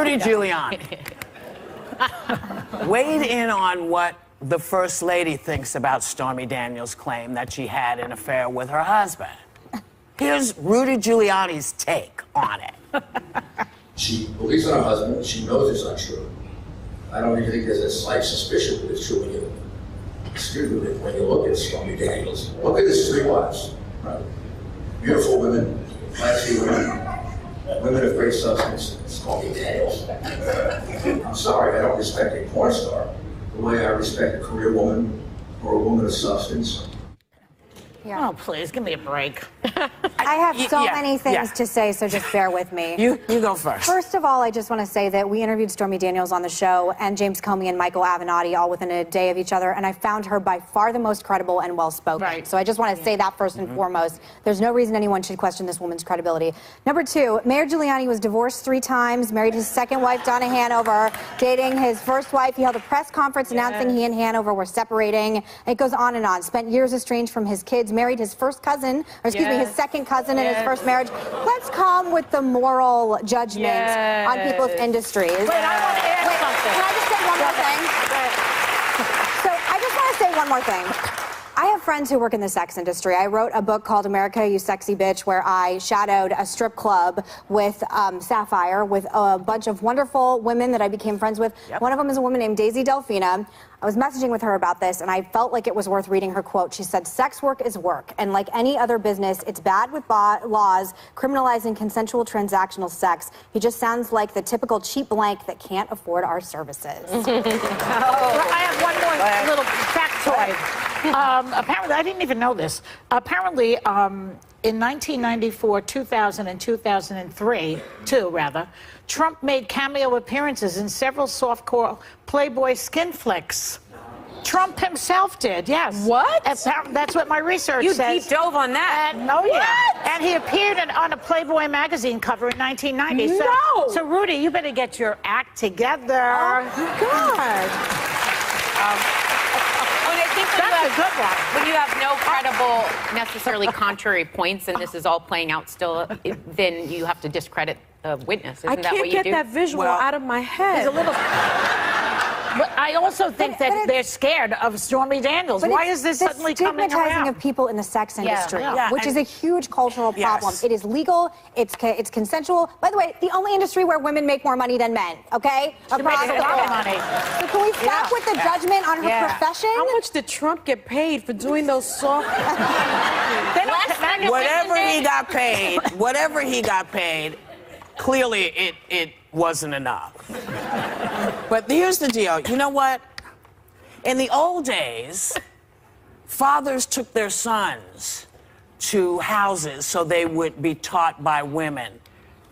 Rudy Giuliani. Weighed in on what the First Lady thinks about Stormy Daniels' claim that she had an affair with her husband. Here's Rudy Giuliani's take on it. She believes in her husband. She knows it's untrue. I don't even think there's a slight suspicion that it's true when you look at Stormy Daniels. Look at his three wives. Right? Beautiful women, classy women, women of great substance. Stormy Daniels. I'm sorry, I don't respect a porn star the way I respect a career woman or a woman of substance. Yeah. Oh, please, give me a break. I have so many things to say, so just bear with me. You go first. First of all, I just want to say that we interviewed Stormy Daniels on the show, and James Comey and Michael Avenatti all within a day of each other, and I found her by far the most credible and well-spoken. Right. So I just want to say that first and foremost. There's no reason anyone should question this woman's credibility. Number two, Mayor Giuliani was divorced 3 times, married his second wife, Donna Hanover, dating his first wife. He held a press conference announcing he and Hanover were separating. It goes on and on. Spent years estranged from his kids, married his first cousin, or excuse me, his second cousin in his first marriage. Let's come with the moral judgment on people's industries. Wait, I want to add something. Can I just say one more thing? So I just want to say one more thing. I have friends who work in the sex industry. I wrote a book called America, You Sexy Bitch, where I shadowed a strip club with Sapphire, with a bunch of wonderful women that I became friends with. One of them is a woman named Daisy Delfina. I was messaging with her about this, and I felt like it was worth reading her quote. She said, "Sex work is work, and like any other business, it's bad with laws criminalizing consensual transactional sex. He just sounds like the typical cheap blank that can't afford our services." Well, I have one more little factoid. Apparently, I didn't even know this. Apparently, in 1994, 2000, and 2003, Trump made cameo appearances in several softcore Playboy skin flicks. Trump himself did, yes. What? That's what my research says. You deep dove on that. And he appeared on a Playboy magazine cover in 1990. No! So, Rudy, you better get your act together. Oh, God. That's a good one. When you have no credible, necessarily contrary points, and this is all playing out still, then you have to discredit the witness. Isn't that what you do? I can't get that visual out of my head. There's a little... But I also think that they're scared of Stormy Daniels. Why is this suddenly coming around? Stigmatizing of people in the sex industry, Yeah. which is a huge cultural problem. It is legal. It's consensual. By the way, the only industry where women make more money than men. Okay, across the board. So can we stop with the judgment on her profession? How much did Trump get paid for doing those soft? Whatever he got paid, clearly it wasn't enough. But here's the deal. You know what? In the old days, fathers took their sons to houses so they would be taught by women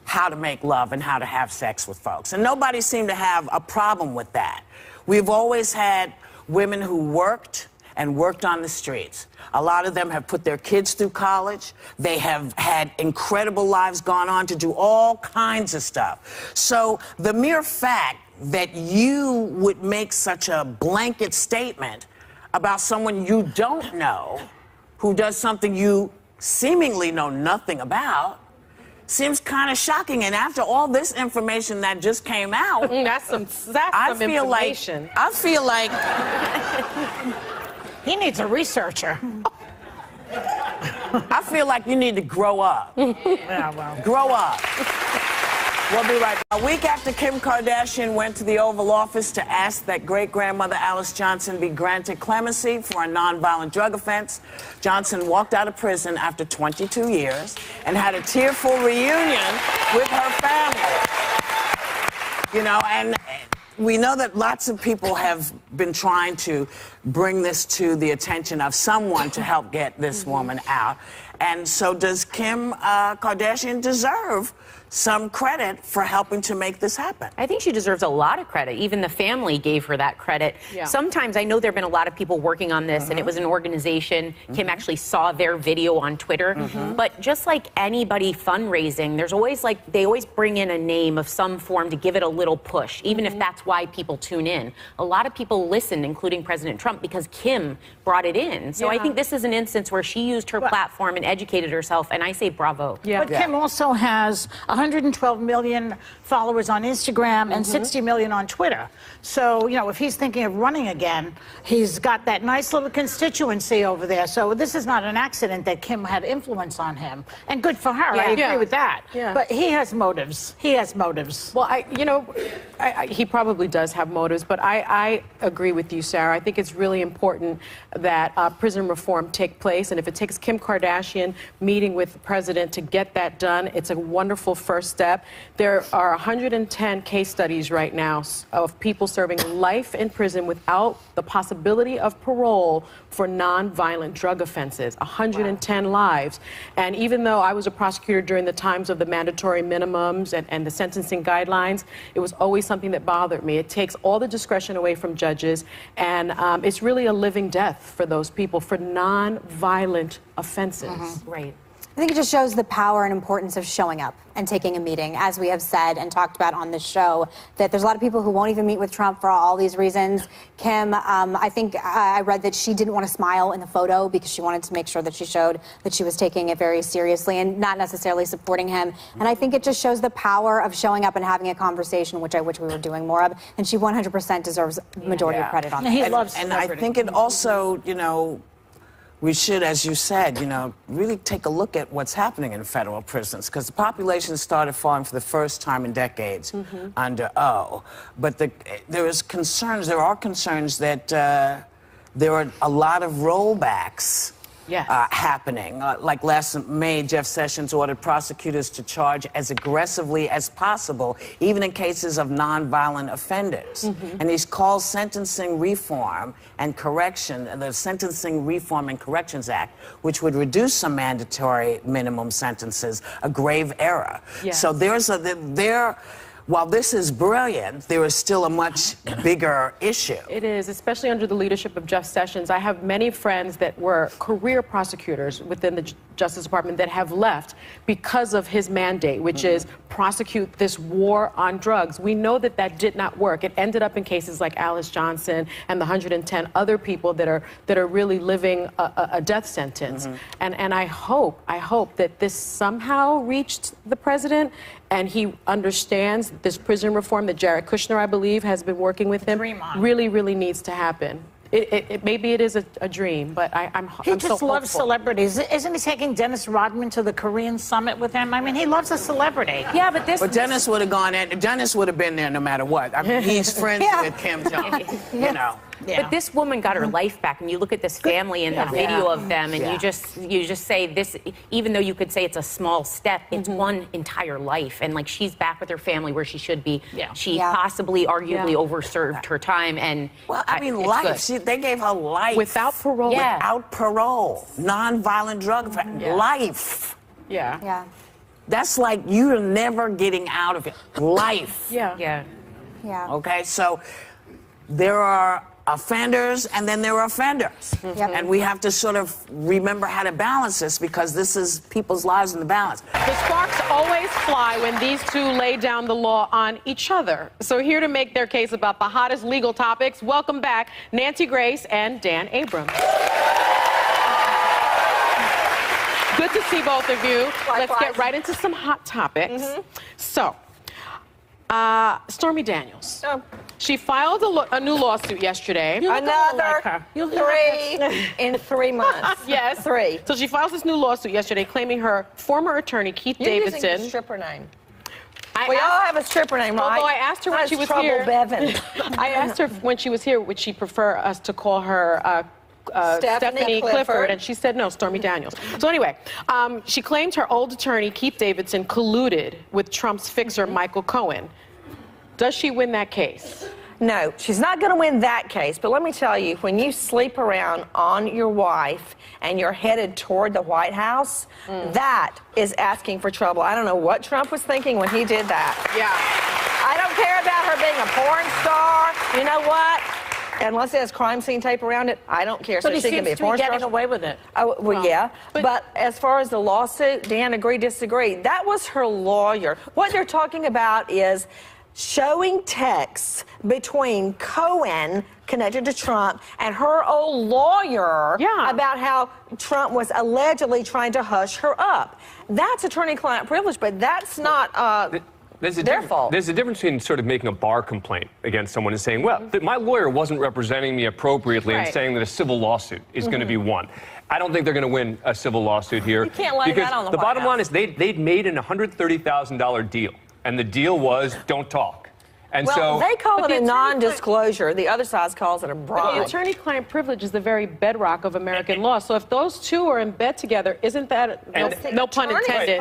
how to make love and how to have sex with folks. And nobody seemed to have a problem with that. We've always had women who worked and worked on the streets. A lot of them have put their kids through college. They have had incredible lives, gone on to do all kinds of stuff. So the mere fact that you would make such a blanket statement about someone you don't know, who does something you seemingly know nothing about, seems kind of shocking. And after all this information that just came out, that's some information. I feel like he needs a researcher. I feel like you need to grow up. Grow up. We'll be right back. A week after Kim Kardashian went to the Oval Office to ask that great-grandmother Alice Johnson be granted clemency for a nonviolent drug offense, Johnson walked out of prison after 22 years and had a tearful reunion with her family. You know, and we know that lots of people have been trying to bring this to the attention of someone to help get this woman out. And so does Kim Kardashian deserve some credit for helping to make this happen? I think she deserves a lot of credit. Even the family gave her that credit. Sometimes I know there have been a lot of people working on this, and it was an organization. Kim actually saw their video on Twitter. But just like anybody fundraising, there's always they always bring in a name of some form to give it a little push, even if that's why people tune in. A lot of people listened, including President Trump, because Kim brought it in. So I think this is an instance where she used her platform and educated herself, and I say bravo. Yeah. But Kim also has 112 million followers on Instagram and 60 million on Twitter. So, you know, if he's thinking of running again, he's got that nice little constituency over there. So this is not an accident that Kim had influence on him. And good for her. I agree with that. Yeah. But he has motives. He has motives. Well, he probably does have motives, but I agree with you, Sarah. I think it's really important that prison reform take place, and if it takes Kim Kardashian meeting with the president to get that done, it's a wonderful first step. There are 110 case studies right now of people serving life in prison without the possibility of parole for non-violent drug offenses. 110 lives. And even though I was a prosecutor during the times of the mandatory minimums and the sentencing guidelines, it was always something that bothered me. It takes all the discretion away from judges, and it's really a living death for those people for non-violent offenses. Right. I think it just shows the power and importance of showing up and taking a meeting, as we have said and talked about on this show, that there's a lot of people who won't even meet with Trump for all these reasons. Kim, I think I read that she didn't want to smile in the photo because she wanted to make sure that she showed that she was taking it very seriously and not necessarily supporting him. And I think it just shows the power of showing up and having a conversation, which I wish we were doing more of. And she 100% deserves majority of credit on that. He loves and I think it also, you know, we should, as you said, you know, really take a look at what's happening in federal prisons, because the population started falling for the first time in decades under O. But there are concerns that there are a lot of rollbacks happening. Like last May, Jeff Sessions ordered prosecutors to charge as aggressively as possible, even in cases of nonviolent offenders. And he's called sentencing reform and correction, the Sentencing Reform and Corrections Act, which would reduce some mandatory minimum sentences, a grave error. So while this is brilliant, there is still a much bigger issue. It is, especially under the leadership of Jeff Sessions. I have many friends that were career prosecutors within the Justice Department that have left because of his mandate, which is prosecute this war on drugs. We know that that did not work. It ended up in cases like Alice Johnson and the 110 other people that are really living a death sentence. And I hope that this somehow reached the president and he understands this prison reform that Jared Kushner, I believe, has been working with him, really, really needs to happen. Maybe it is a dream, but I'm He so just hopeful. loves celebrities. Isn't he taking Dennis Rodman to the Korean summit with him? I mean, he loves a celebrity. Yeah, but this... But Dennis would have gone in. Dennis would have been there no matter what. I mean, he's friends with Kim Jong, you know. But this woman got her life back, and you look at this family and the video of them, and you just say this. Even though you could say it's a small step, it's one entire life, and like she's back with her family where she should be. She possibly, arguably, overserved her time, and well, I mean, life. They gave her life without parole. Without parole, non-violent drug life. Yeah. That's like you're never getting out of it. Life. Yeah. Okay, so there are offenders and then there are offenders. And we have to sort of remember how to balance this, because this is people's lives in the balance. The sparks always fly when these two lay down the law on each other. So here to make their case about the hottest legal topics, welcome back Nancy Grace and Dan Abrams. Good to see both of you. Let's get right into some hot topics. So, Stormy Daniels. She filed a new lawsuit yesterday. Another 3 in 3 months. Yes. 3. So she files this new lawsuit yesterday claiming her former attorney, Keith You're Davidson. using a stripper name. We all have a stripper name, right? Although I asked her when she was Trouble here. Bevan. I asked her when she was here, would she prefer us to call her Stephanie Clifford, and she said no, Stormy Daniels. So anyway, she claimed her old attorney, Keith Davidson, colluded with Trump's fixer, Michael Cohen. Does she win that case? No, she's not going to win that case. But let me tell you, when you sleep around on your wife and you're headed toward the White House, that is asking for trouble. I don't know what Trump was thinking when he did that. I don't care about her being a porn star. You know what? Unless it has crime scene tape around it, I don't care. But he she can seems be a to be porn getting star. away with it. Oh, well, yeah. But as far as the lawsuit, Dan, agree, disagree. That was her lawyer. What they're talking about is showing texts between Cohen connected to Trump and her old lawyer about how Trump was allegedly trying to hush her up. That's attorney-client privilege, but that's not their fault. There's a difference between sort of making a bar complaint against someone and saying, well, my lawyer wasn't representing me appropriately and saying that a civil lawsuit is going to be won. I don't think they're going to win a civil lawsuit here. You can't lay that on the bottom line is they'd made an $130,000 deal, and the deal was don't talk. And well, so they call it a non-disclosure. The other side calls it a bribe. The attorney-client privilege is the very bedrock of American law. So if those two are in bed together, isn't that no pun intended?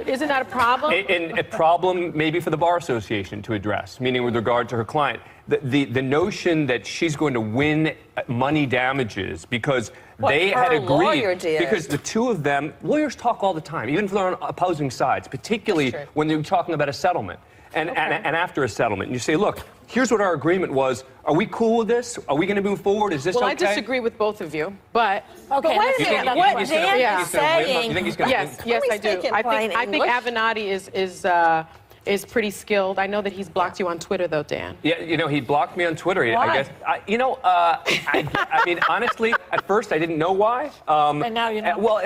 Isn't that a problem? And a problem maybe for the Bar Association to address, meaning with regard to her client. The notion that she's going to win money damages because they had agreed, because the two of them, lawyers talk all the time, even if they're on opposing sides, particularly when they're talking about a settlement. And after a settlement, and you say, look, here's what our agreement was. Are we cool with this? Are we going to move forward? Is this okay? Well, I disagree with both of you, but... Okay, wait a minute. What Dan is saying... You think he's going to win? Yes, I do. I think Avenatti is pretty skilled. I know that he's blocked you on Twitter, though, Dan. Yeah, you know, he blocked me on Twitter. Why? I guess. I mean, honestly, at first I didn't know why. And now you know. Well,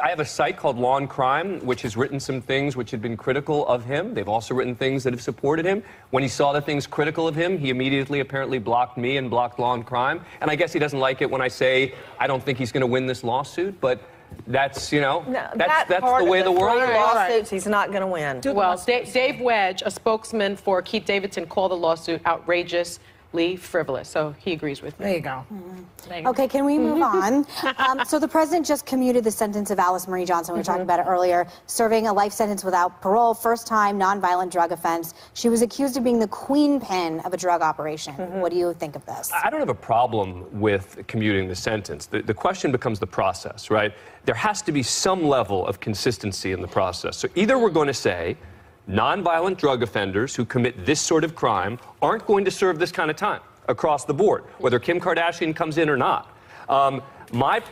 I have a site called Law and Crime, which has written some things which have been critical of him. They've also written things that have supported him. When he saw the things critical of him, he immediately apparently blocked me and blocked Law and Crime. And I guess he doesn't like it when I say I don't think he's going to win this lawsuit, but... That's, you know, that's the way the world is. Lawsuits, he's not going to win. Well, Dave Wedge, a spokesman for Keith Davidson, called the lawsuit outrageously frivolous. So he agrees with me. There you go. Okay, can we move on? So the president just commuted the sentence of Alice Marie Johnson. We were talking about it earlier, serving a life sentence without parole, first-time nonviolent drug offense. She was accused of being the queen pin of a drug operation. What do you think of this? I don't have a problem with commuting the sentence. The question becomes the process, right? There has to be some level of consistency in the process. So either we're going to say nonviolent drug offenders who commit this sort of crime aren't going to serve this kind of time across the board, whether Kim Kardashian comes in or not. That's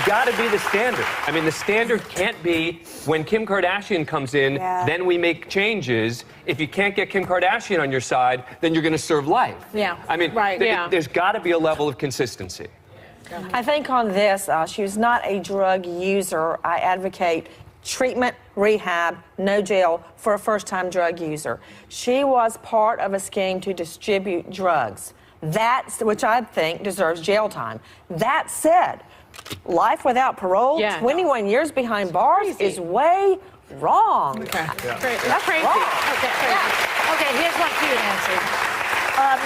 got to be the standard. I mean, the standard can't be when Kim Kardashian comes in, then we make changes. If you can't get Kim Kardashian on your side, then you're going to serve life. I mean, there's got to be a level of consistency. I think on this, she was not a drug user. I advocate treatment, rehab, no jail for a first-time drug user. She was part of a scheme to distribute drugs. That's, which I think deserves jail time. That said, life without parole, 21 years behind bars is way wrong. Okay. That's crazy. Wrong. Okay, here's one for you, Nancy.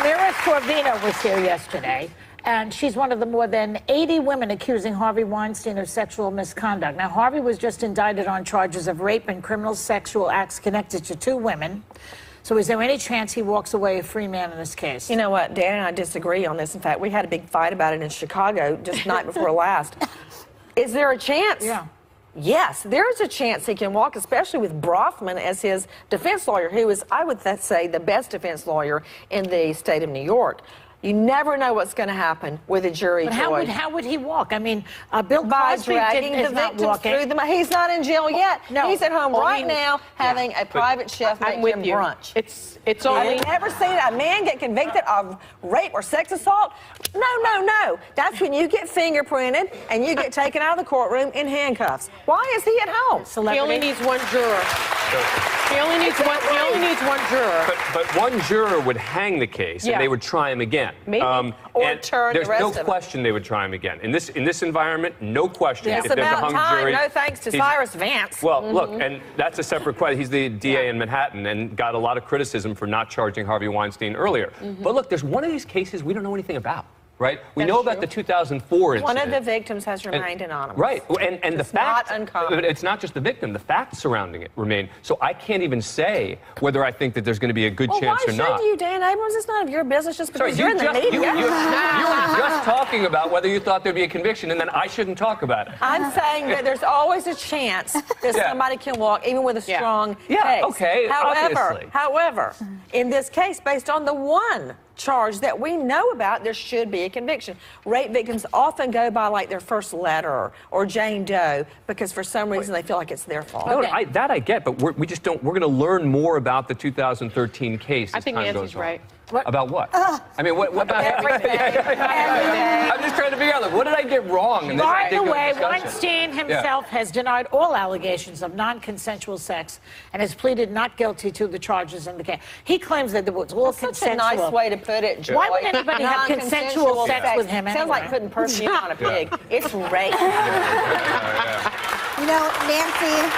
Mira Sorvino was here yesterday. And she's one of the more than 80 women accusing Harvey Weinstein of sexual misconduct. Now, Harvey was just indicted on charges of rape and criminal sexual acts connected to 2 women. So is there any chance he walks away a free man in this case? You know what, Dan and I disagree on this. In fact, we had a big fight about it in Chicago just the night before last. Is there a chance? Yeah. Yes, there's a chance he can walk, especially with Brofman as his defense lawyer, who is, I would say, the best defense lawyer in the state of New York. You never know what's going to happen with a jury But how would he walk? I mean, Bill by Cosby dragging the is not victims walking. through them. He's not in jail yet. No. He's at home now having a private chef make him brunch. It's only... I've never seen a man get convicted of rape or sex assault. No. That's when you get fingerprinted and you get taken out of the courtroom in handcuffs. Why is he at home? He only needs one juror. He only needs one juror. But one juror would hang the case, and they would try him again. Maybe. Or turn the rest of There's no question they would try him again. In this environment, no question. It's if there's about a hung time. jury, No thanks to Cyrus Vance. Well, look, and that's a separate question. He's the DA in Manhattan and got a lot of criticism for not charging Harvey Weinstein earlier. But look, there's one of these cases we don't know anything about. Right? We know about the 2004 incident. One of the victims has remained anonymous. Right. And the fact, not uncommon. it's not just the victim, the facts surrounding it remain. So I can't even say whether I think that there's going to be a good chance or not. Why should you, Dan Abrams? It's none of your business just because you're in the media. You were just talking about whether you thought there'd be a conviction, and then I shouldn't talk about it. I'm saying that there's always a chance that somebody can walk, even with a strong case. Okay, obviously. However, in this case, based on the one charge that we know about, there should be a conviction. Rape victims often go by like their first letter or Jane Doe because for some reason they feel like it's their fault. No, that I get, but we just don't. We're going to learn more about the 2013 case. I think Nancy's right. About what? I mean, what about everything? I'm just trying to figure out, like, what did I get wrong in this By the particular way, discussion? Weinstein himself has denied all allegations of non-consensual sex and has pleaded not guilty to the charges in the case. He claims that it was all That's consensual. such a nice way to put it, Joy. Why would anybody have consensual sex with him Sounds like putting perfume on a pig. It's rape. You know, Nancy,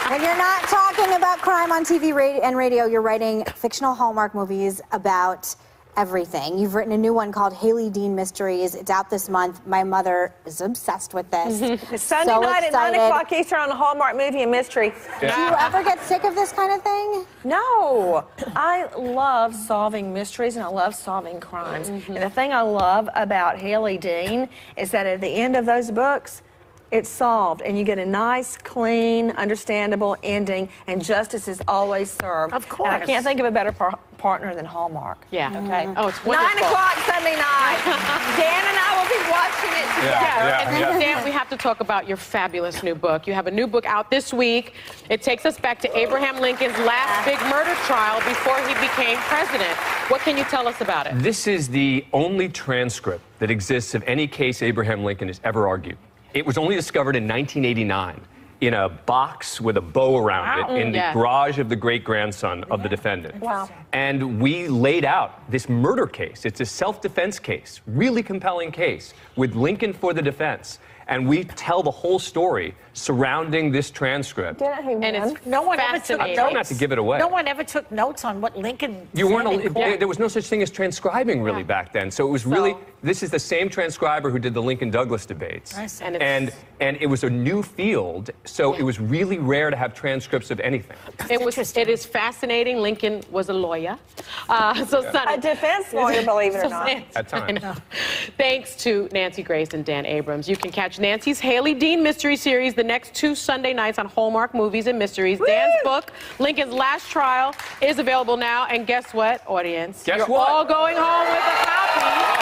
when you're not talking about crime on TV and radio, you're writing fictional Hallmark movies about everything. You've written a new one called Haley Dean Mysteries. It's out this month. My mother is obsessed with this. It's Sunday night at 9 o'clock Eastern on a Hallmark movie and mystery. Do you ever get sick of this kind of thing? No. I love solving mysteries and I love solving crimes. And the thing I love about Haley Dean is that at the end of those books, it's solved, and you get a nice, clean, understandable ending, and justice is always served. Of course. And I can't think of a better partner than Hallmark. Yeah. Okay. Oh, it's 9 wonderful. o'clock Sunday night. Dan and I will be watching it together. And then, Dan, we have to talk about your fabulous new book. You have a new book out this week. It takes us back to Abraham Lincoln's last big murder trial before he became president. What can you tell us about it? This is the only transcript that exists of any case Abraham Lincoln has ever argued. It was only discovered in 1989 in a box with a bow around it in the garage of the great-grandson of the defendant. Wow. And we laid out this murder case. It's a self-defense case, really compelling case, with Lincoln for the defense. And we tell the whole story surrounding this transcript. And it's no one ever took I'm trying not to give it away. No one ever took notes on what Lincoln You said weren't. in court. There was no such thing as transcribing really back then. So it was really. This is the same transcriber who did the Lincoln-Douglas debates. And it was a new field, so it was really rare to have transcripts of anything. It is fascinating. Lincoln was a lawyer. A defense lawyer, believe it or not. At times. Thanks to Nancy Grace and Dan Abrams. You can catch Nancy's Haley Dean Mystery Series the next 2 Sunday nights on Hallmark Movies and Mysteries. Woo! Dan's book, Lincoln's Last Trial, is available now. And guess what, audience? Guess You're what? all going home with a copy.